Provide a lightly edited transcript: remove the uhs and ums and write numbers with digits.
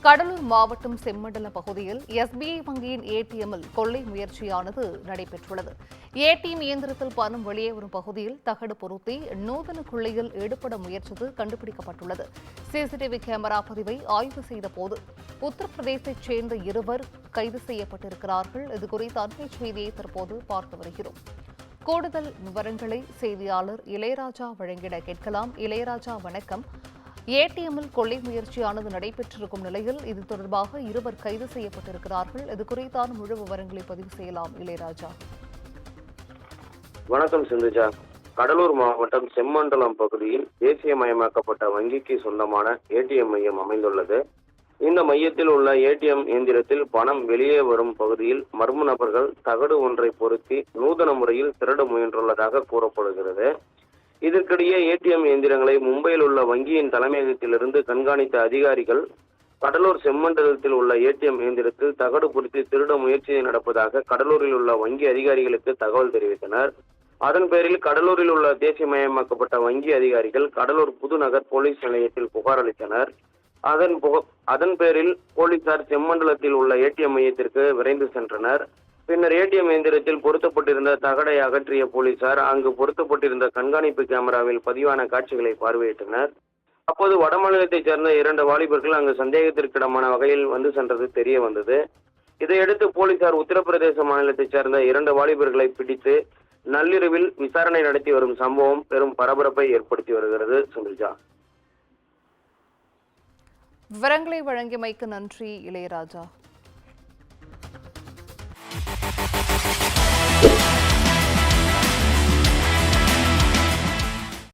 கடலூர் மாவட்டம் செம்மண்டலம் பகுதியில் எஸ்பிஐ வங்கியின் ஏடிஎம்மில் கொள்ளை முயற்சியானது நடைபெற்றுள்ளது. ஏடிஎம் இயந்திரத்தில் பணம் வெளியே வரும் பகுதியில் தகடு பொருத்தி நூதன கொள்ளையில் ஈடுபட முயற்சித்து கண்டுபிடிக்கப்பட்டுள்ளது. சிசிடிவி கேமரா பதிவை ஆய்வு செய்தபோது உத்தரப்பிரதேசத்தைச் சேர்ந்த இருவர் கைது செய்யப்பட்டிருக்கிறார்கள். இதுகுறித்த அண்மை செய்தியை தற்போது பார்த்து வருகிறோம். கூடுதல் விவரங்களை செய்தியாளர் இளையராஜா வழங்கிட கேட்கலாம். இளையராஜா, வணக்கம். ஏடிஎம்மில் கொள்ளை முயற்சியானது நடைபெற்றிருக்கும் நிலையில் இது தொடர்பாக இருவர் கைது செய்யப்பட்டிருக்கிறார்கள். இது குறித்தான முழு விவரங்களை பதிவு செய்யலாம். இளையராஜா, வணக்கம். சிந்துஜா, கடலூர் மாவட்டம் செம்மண்டலம் பகுதியில் தேசியமயமாக்கப்பட்ட வங்கிக்கு சொந்தமான ஏடிஎம் மையம் அமைந்துள்ளது. இந்த மையத்தில் உள்ள ஏடிஎம் இயந்திரத்தில் பணம் வெளியே வரும் பகுதியில் மர்ம நபர்கள் தகடு ஒன்றை பொருத்தி நூதன முறையில் திருட முயன்றுள்ளதாக கூறப்படுகிறது. இதற்கிடையே ஏடிஎம் இயந்திரங்களை மும்பையில் உள்ள வங்கியின் தலைமையகத்திலிருந்து கண்காணித்த அதிகாரிகள் கடலூர் செம்மண்டலத்தில் உள்ள ஏடிஎம் இயந்திரத்தில் தகடு பொருத்தி திருட முயற்சி நடப்பதாக கடலூரில் உள்ள வங்கி அதிகாரிகளுக்கு தகவல் தெரிவித்தனர். அதன் பேரில் கடலூரில் உள்ள தேசியமயமாக்கப்பட்ட வங்கி அதிகாரிகள் கடலூர் புதுநகர் போலீஸ் நிலையத்தில் புகார் அளித்தனர். அதன் பேரில் போலீசார் செம்மண்டலத்தில் உள்ள ஏடிஎம் மையத்திற்கு விரைந்து சென்றனர். பின்னர் ஏடிஎம் இயந்திரத்தில் பொருத்தப்பட்டிருந்த தகடை அகற்றிய போலீசார் அங்கு பொருத்தப்பட்டிருந்த கண்காணிப்பு கேமராவில் பதிவான காட்சிகளை பார்வையிட்டனர். அப்போது வடமாநிலத்தைச் சேர்ந்த 2 வாலிபர்கள் அங்கு சந்தேகத்திற்கிடமான வகையில் வந்து சென்றது தெரிய வந்தது. இதையடுத்து போலீசார் உத்தரப்பிரதேச மாநிலத்தைச் சேர்ந்த 2 வாலிபர்களை பிடித்து நள்ளிரவில் விசாரணை நடத்தி வரும் சம்பவம் பெரும் பரபரப்பை ஏற்படுத்தி வருகிறது. சுமிர்ஜா, விவரங்களை வழங்கியமைக்கு நன்றி. இளையராஜா.